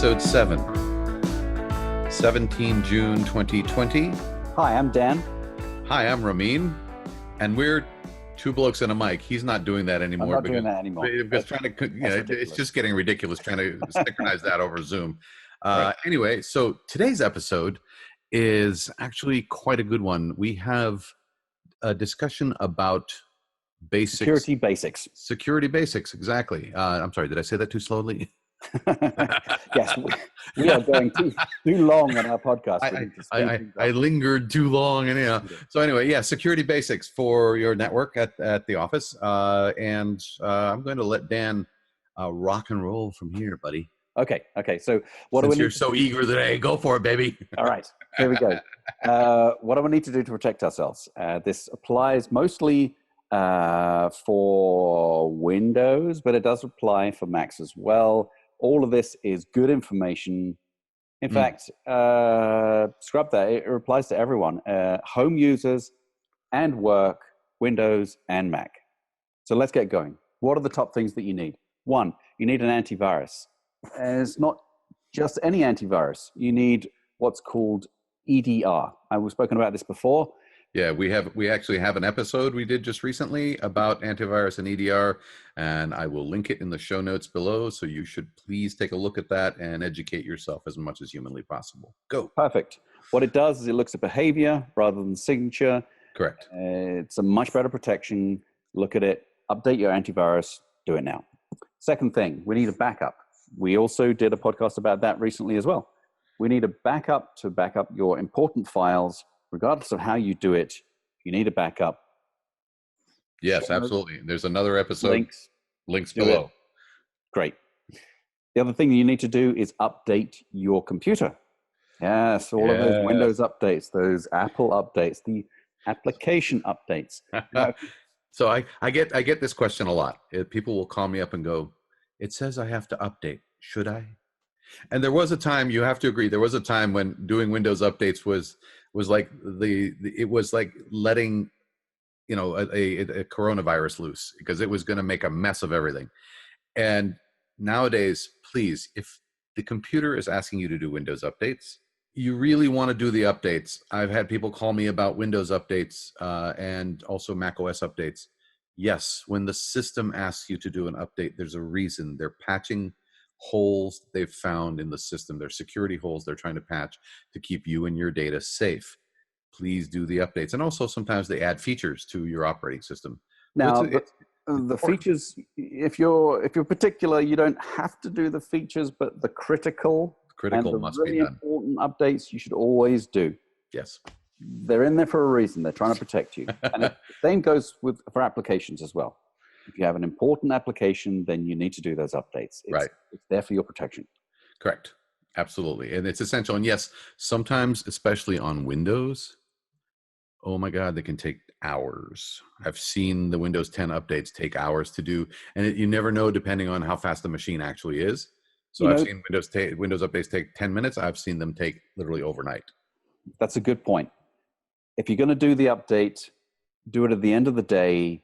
episode 7, 17 June 2020. Hi, I'm Dan. Hi, I'm Ramin, and we're two blokes and a mic. He's not doing that anymore. I'm not doing that anymore. Because it's just getting ridiculous trying to synchronize that over Zoom. Right. Anyway, so today's episode is actually quite a good one. We have a discussion about basics. Security basics. Security basics, exactly. I'm sorry, did I say that too slowly? Yes, we are going too long on our podcast. I lingered too long, and So anyway, yeah, security basics for your network at the office, and I'm going to let Dan rock and roll from here, buddy. Okay. So what Since do we? You're so eager today. Go for it, baby. All right, here we go. What do we need to do to protect ourselves? This applies mostly for Windows, but it does apply for Macs as well. All of this is good information. In fact, scrub that. It applies to everyone, home users and work, Windows and Mac. So let's get going. What are the top things that you need? One, you need an antivirus. It's not just any antivirus. You need what's called EDR. I've spoken about this before. Yeah, we actually have an episode we did just recently about antivirus and EDR, and I will link it in the show notes below, so you should please take a look at that and educate yourself as much as humanly possible. Go. Perfect. What it does is it looks at behavior rather than signature. Correct. It's a much better protection. Look at it, update your antivirus, do it now. Second thing, we need a backup. We also did a podcast about that recently as well. We need a backup to back up your important files. Regardless of how you do it, you need a backup. Yes, absolutely. There's another episode. Links below. It. Great. The other thing you need to do is update your computer. Yes, all of those Windows updates, those Apple updates, the application updates. So I get this question a lot. People will call me up and go, "It says I have to update. Should I?" And there was a time, you have to agree, there was a time when doing Windows updates was like it was like letting a coronavirus loose, because it was going to make a mess of everything. And nowadays, please, if the computer is asking you to do Windows updates, you really want to do the updates. I've had people call me about Windows updates and also Mac OS updates. Yes, when the system asks you to do an update, there's a reason. They're patching holes they've found in the system. They're security holes they're trying to patch to keep you and your data safe. Please do the updates. And also sometimes they add features to your operating system. Now, the features, if you're particular, you don't have to do the features, but the critical and the must really be done. Important updates you should always do. Yes. They're in there for a reason. They're trying to protect you. And the same goes for applications as well. If you have an important application, then you need to do those updates. It's there for your protection. Correct. Absolutely. And it's essential. And yes, sometimes, especially on Windows, oh my God, they can take hours. I've seen the Windows 10 updates take hours to do. And you never know depending on how fast the machine actually is. So I've seen Windows updates take 10 minutes. I've seen them take literally overnight. That's a good point. If you're going to do the update, do it at the end of the day.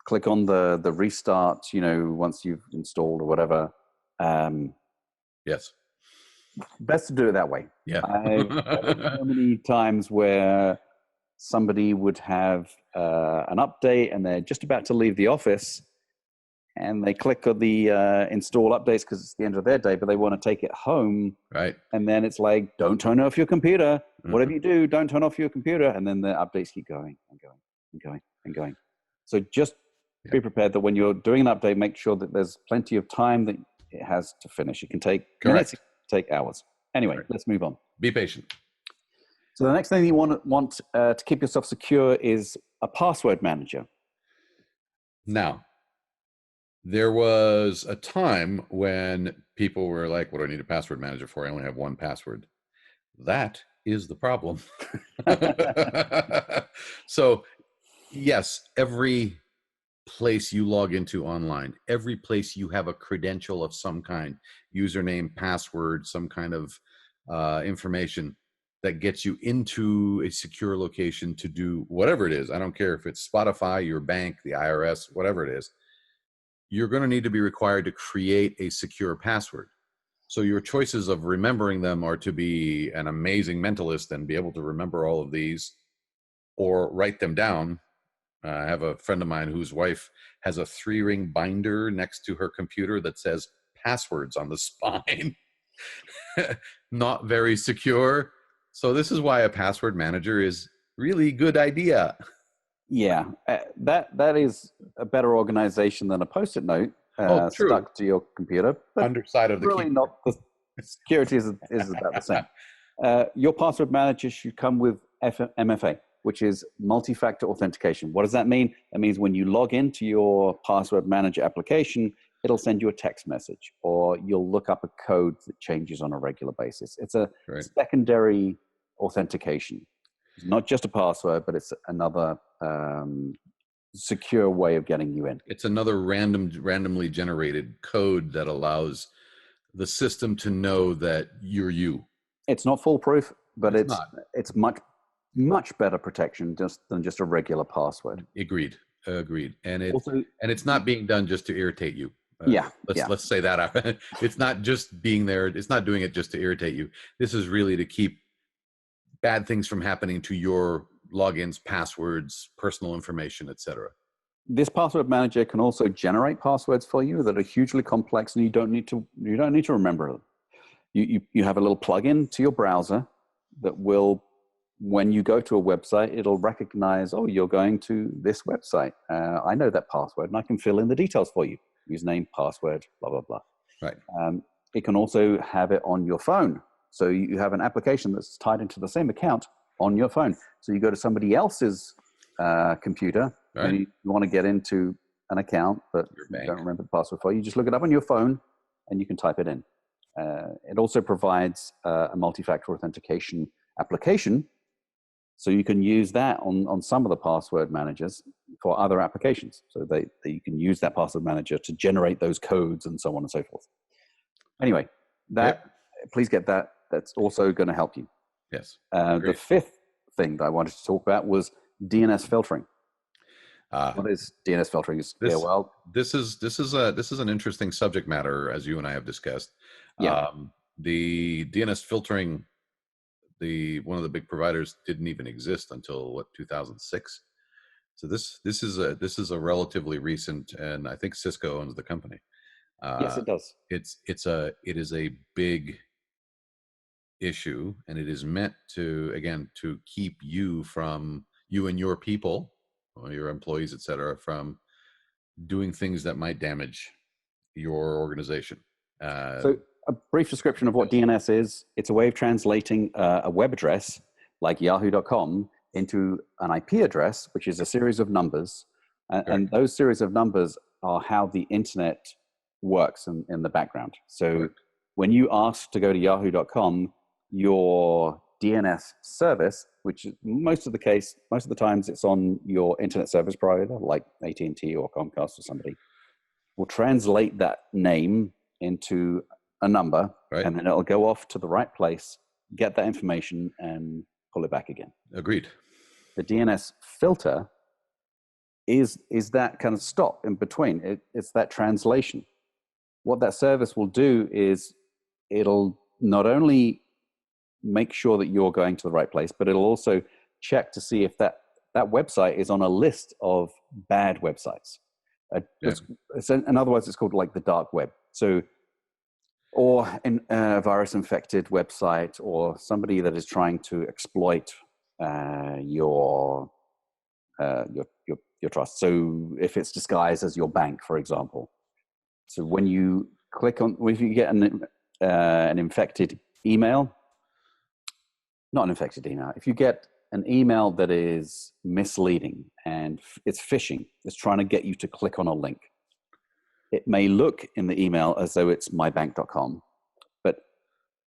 Click on the restart, once you've installed or whatever. Yes. Best to do it that way. Yeah. I've had so many times where somebody would have an update and they're just about to leave the office and they click on the install updates because it's the end of their day, but they want to take it home. Right. And then it's like, don't turn off your computer. Whatever you do, don't turn off your computer. And then the updates keep going and going and going and going. So just be prepared that when you're doing an update, make sure that there's plenty of time that it has to finish. It can take minutes, it can take hours. Anyway, let's move on. Be patient. So the next thing you want to keep yourself secure is a password manager. Now, there was a time when people were like, what do I need a password manager for? I only have one password. That is the problem. So, yes, every place you log into online, every place you have a credential of some kind, username, password, some kind of information that gets you into a secure location to do whatever it is. I don't care if it's Spotify, your bank, the IRS, whatever it is. You're going to need to be required to create a secure password. So your choices of remembering them are to be an amazing mentalist and be able to remember all of these, or write them down. I have a friend of mine whose wife has a 3-ring binder next to her computer that says passwords on the spine. Not very secure. So this is why a password manager is really good idea. Yeah, that is a better organization than a Post-it note Oh, true. stuck to your computer. But Underside of the really keyboard. not. The security is about the same. Your password manager should come with MFA, which is multi-factor authentication. What does that mean? That means when you log into your password manager application, it'll send you a text message, or you'll look up a code that changes on a regular basis. It's a secondary authentication. It's not just a password, but it's another secure way of getting you in. It's another randomly generated code that allows the system to know that you're you. It's not foolproof, but it's much better protection than just a regular password. Agreed. And it's not being done just to irritate you. Let's say that out. It's not just being there. It's not doing it just to irritate you. This is really to keep bad things from happening to your logins, passwords, personal information, etc. This password manager can also generate passwords for you that are hugely complex, and you don't need to remember them. You have a little plugin to your browser that will, when you go to a website, it'll recognize, oh, you're going to this website. I know that password, and I can fill in the details for you. Username, password, blah, blah, blah. Right. It can also have it on your phone. So you have an application that's tied into the same account on your phone. So you go to somebody else's computer, and you want to get into an account, but you don't remember the password for. You just look it up on your phone, and you can type it in. It also provides a multi-factor authentication application, so you can use that on some of the password managers for other applications. So you can use that password manager to generate those codes and so on and so forth. Anyway, please get that. That's also going to help you. Yes. The fifth thing that I wanted to talk about was DNS filtering. What is DNS filtering? This is an interesting subject matter, as you and I have discussed. Yeah. The DNS filtering, one of the big providers, didn't even exist until 2006. So this is a relatively recent, and I think Cisco owns the company. Yes, it does. It is a big issue, and it is meant to keep you and your people, or your employees, etc., from doing things that might damage your organization. So a brief description of what DNS is: it's a way of translating a web address like yahoo.com into an IP address, which is a series of numbers, and those series of numbers are how the internet works in the background. So when you ask to go to yahoo.com, your DNS service, which is most of the times it's on your internet service provider like AT&T or Comcast or somebody, will translate that name into a number, and then it'll go off to the right place, get that information, and pull it back again. Agreed. The DNS filter is that kind of stop in between. It's that translation. What that service will do is it'll not only make sure that you're going to the right place, but it'll also check to see if that website is on a list of bad websites. In other words, it's called like the dark web. So, or a virus-infected website, or somebody that is trying to exploit your trust. So, if it's disguised as your bank, for example. So, when you if you get an infected email, not an infected email, if you get an email that is misleading and it's phishing, it's trying to get you to click on a link. It may look in the email as though it's mybank.com, but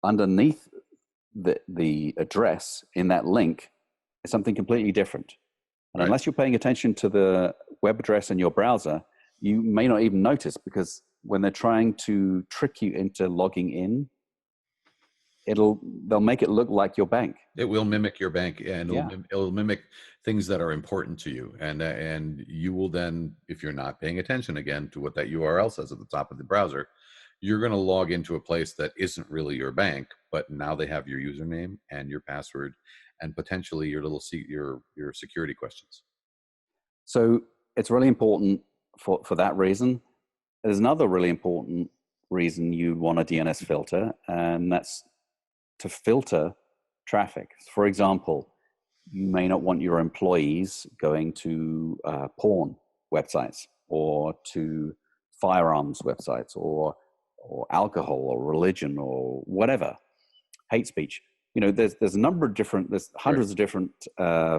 underneath the address in that link is something completely different. And unless you're paying attention to the web address in your browser, you may not even notice, because when they're trying to trick you into logging in, they'll make it look like your bank. It will mimic your bank, and it'll mimic things that are important to you, and you will then, if you're not paying attention again to what that URL says at the top of the browser, you're going to log into a place that isn't really your bank, but now they have your username and your password and potentially your your security questions. So it's really important for that reason. There's another really important reason you want a DNS filter, and that's to filter traffic. For example, you may not want your employees going to porn websites or to firearms websites or alcohol or religion or whatever, hate speech. You know, there's a number of different, there's hundreds of different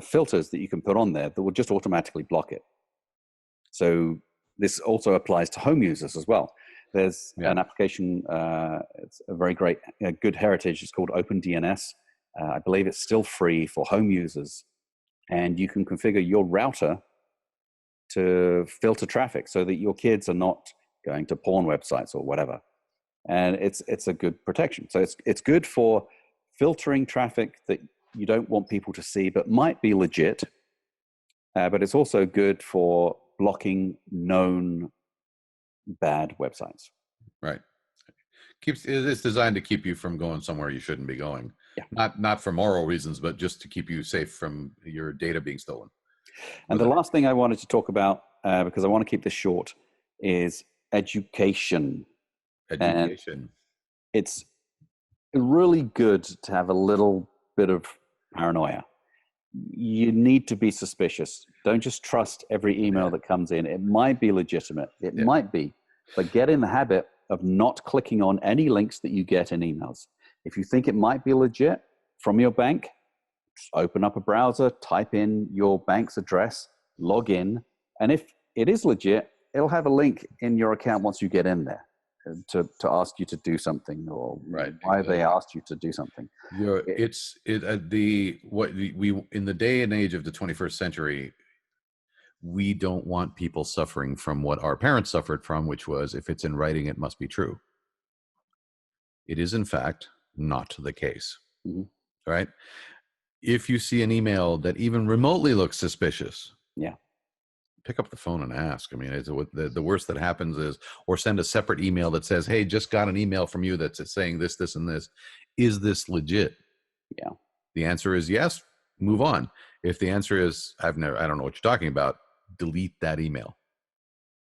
filters that you can put on there that will just automatically block it. So this also applies to home users as well. There's an application, it's a very great, good heritage. It's called OpenDNS. I believe it's still free for home users. And you can configure your router to filter traffic so that your kids are not going to porn websites or whatever. And it's a good protection. So it's good for filtering traffic that you don't want people to see but might be legit. But it's also good for blocking known bad websites. Right. It's designed to keep you from going somewhere you shouldn't be going. Yeah. Not for moral reasons, but just to keep you safe from your data being stolen. And the last thing I wanted to talk about, because I want to keep this short, is education. Education. And it's really good to have a little bit of paranoia. You need to be suspicious. Don't just trust every email that comes in. It might be legitimate. It might be. But get in the habit of not clicking on any links that you get in emails. If you think it might be legit from your bank, just open up a browser, type in your bank's address, log in, and if it is legit, it'll have a link in your account once you get in there to ask you to do something or why they asked you to do something. In the day and age of the 21st century, we don't want people suffering from what our parents suffered from, which was, if it's in writing, it must be true. It is, in fact, not the case. Right? If you see an email that even remotely looks suspicious, pick up the phone and ask. I mean, the worst that happens is, or send a separate email that says, hey, just got an email from you that's saying this, this, and this. Is this legit? Yeah. The answer is yes, move on. If the answer is, I don't know what you're talking about, delete that email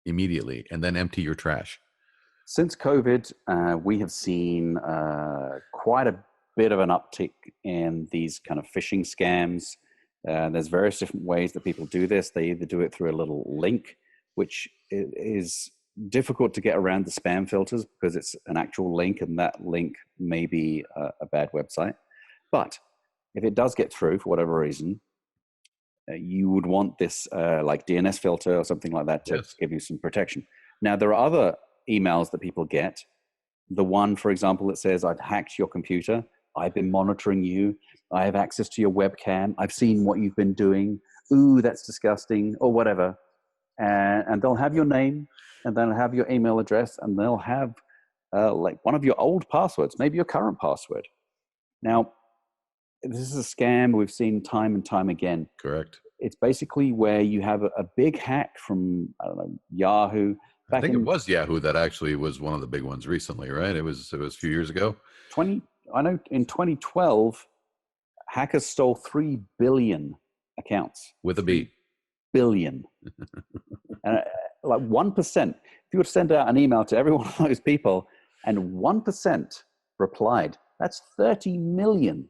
immediately and then empty your trash. Since COVID, we have seen quite a bit of an uptick in these kind of phishing scams. There's various different ways that people do this. They either do it through a little link, which is difficult to get around the spam filters because it's an actual link and that link may be a bad website. But if it does get through for whatever reason, you would want this like DNS filter or something like that to give you some protection. Now, there are other emails that people get. The one, for example, that says, I've hacked your computer. I've been monitoring you. I have access to your webcam. I've seen what you've been doing. Ooh, that's disgusting, or whatever. And they'll have your name, and they'll have your email address, and they'll have like one of your old passwords, maybe your current password. Now, this is a scam we've seen time and time again. Correct. It's basically where you have a big hack from, I don't know, Yahoo. I think it was Yahoo that actually was one of the big ones recently, right? It was a few years ago. I know in 2012, hackers stole 3 billion accounts. With a B. Billion. And like 1%, if you were to send out an email to every one of those people and 1% replied, that's 30 million.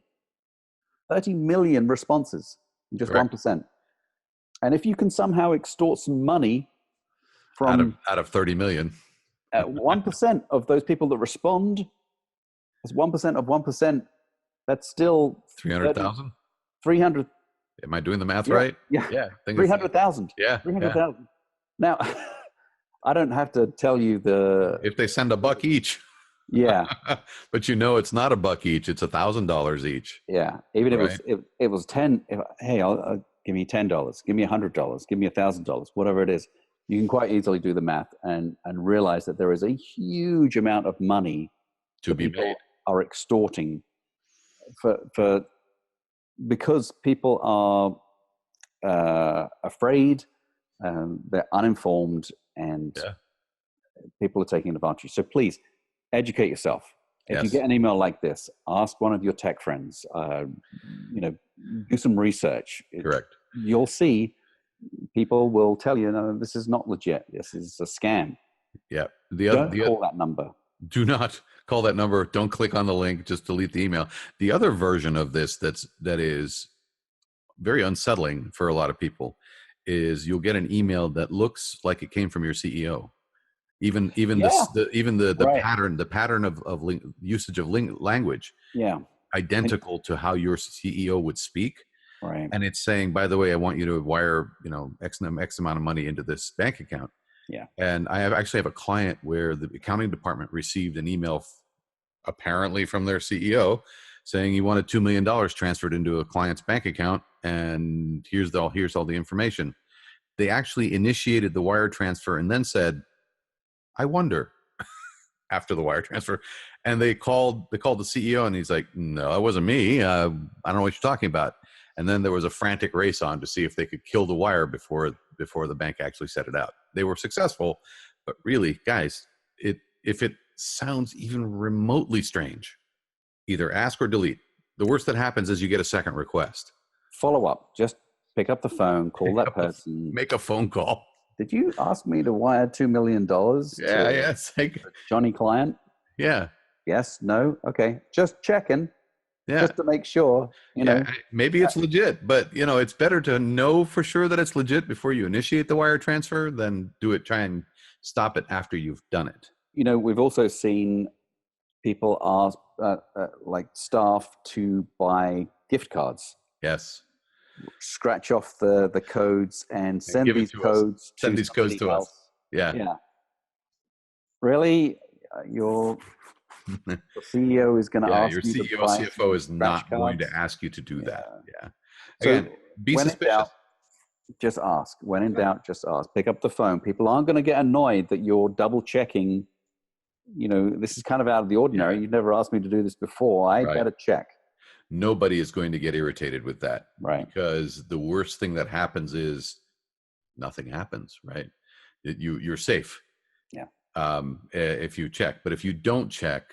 30 million responses in just 1%. And if you can somehow extort some money from out of 30 million, 1% of those people that respond, that's 1% of 1%. That's still 300,000. 300. Am I doing the math right? Yeah. 300,000. Yeah. 300,000. Now, I don't have to tell you if they send $1 each. Yeah. But it's not $1 each. It's $1,000 each. Yeah. Even if it was 10, I'll give me $10, give me $100, give me $1,000, whatever it is. You can quite easily do the math and realize that there is a huge amount of money to be made. Are extorting because people are afraid, they're uninformed, and people are taking advantage. So please educate yourself. If you Yes. get an email like this, ask one of your tech friends. Do some research. Correct. You'll see people will tell you, no, this is not legit. This is a scam. Yeah. Don't call that number. Do not call that number. Don't click on the link. Just delete the email. The other version of this that is very unsettling for a lot of people is you'll get an email that looks like it came from your CEO. Even the pattern of usage of language, identical to how your CEO would speak. Right. And it's saying, by the way, I want you to wire, X amount of money into this bank account. Yeah. And I actually have a client where the accounting department received an email apparently from their CEO saying he wanted $2 million transferred into a client's bank account. And here's all the information. They actually initiated the wire transfer and then said, I wonder, after the wire transfer. And they called the CEO and he's like, no, it wasn't me. I don't know what you're talking about. And then there was a frantic race on to see if they could kill the wire before the bank actually set it out. They were successful, but really, guys, if it sounds even remotely strange, either ask or delete. The worst that happens is you get a second request. Follow up. Just pick up the phone, call that person. Make a phone call. Did you ask me to wire $2 million to Johnny client? Yeah. Yes, no, okay. Just checking. Yeah. Just to make sure, maybe it's legit, but it's better to know for sure that it's legit before you initiate the wire transfer than try and stop it after you've done it. We've also seen people ask, like staff to buy gift cards. Yes. Scratch off the codes and send these codes to us. Yeah. Yeah. Really? Your CEO is going to ask your you CEO, to buy CFO is not going to ask you to do that. Yeah. Again, be suspicious. In doubt, just ask. When in doubt, just ask. Pick up the phone. People aren't going to get annoyed that you're double checking. This is kind of out of the ordinary. You've never asked me to do this before. I better check. Nobody is going to get irritated with that. Right. Because the worst thing that happens is nothing happens, right? You're safe. Yeah. If you check. But if you don't check,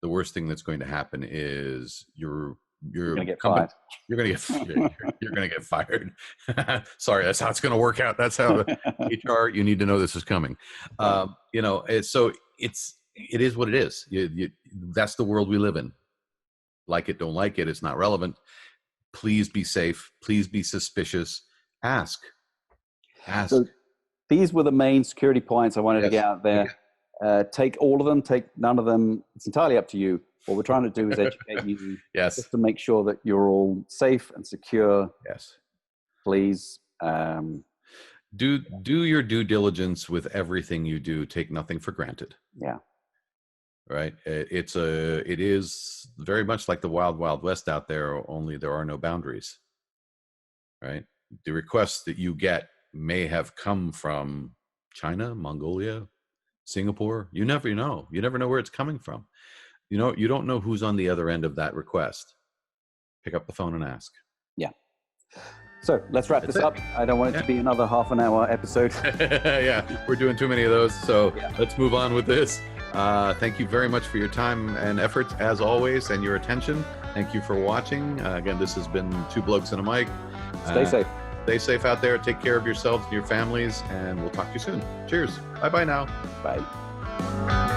the worst thing that's going to happen is you're going to get fired. You're going to get fired. Sorry, that's how it's going to work out. That's how HR, you need to know this is coming. So it is what it is. That's the world we live in. Like it, don't like it, it's not relevant. Please be safe. Please be suspicious. Ask. So these were the main security points I wanted to get out there. Take all of them, take none of them. It's entirely up to you. What we're trying to do is educate you just to make sure that you're all safe and secure. Yes. Please. Do your due diligence with everything you do. Take nothing for granted. Yeah. Right. It is very much like the wild, wild west out there, only there are no boundaries. Right. The requests that you get may have come from China, Mongolia, Singapore. You never know. You never know where it's coming from. You don't know who's on the other end of that request. Pick up the phone and ask. Yeah. So let's wrap this up. I don't want it to be another half an hour episode. Yeah, we're doing too many of those. So let's move on with this. Thank you very much for your time and efforts as always, and your attention. Thank you for watching. Again, this has been Two Blokes and a Mic. Stay safe. Stay safe out there. Take care of yourselves and your families, and we'll talk to you soon. Cheers. Bye-bye now. Bye.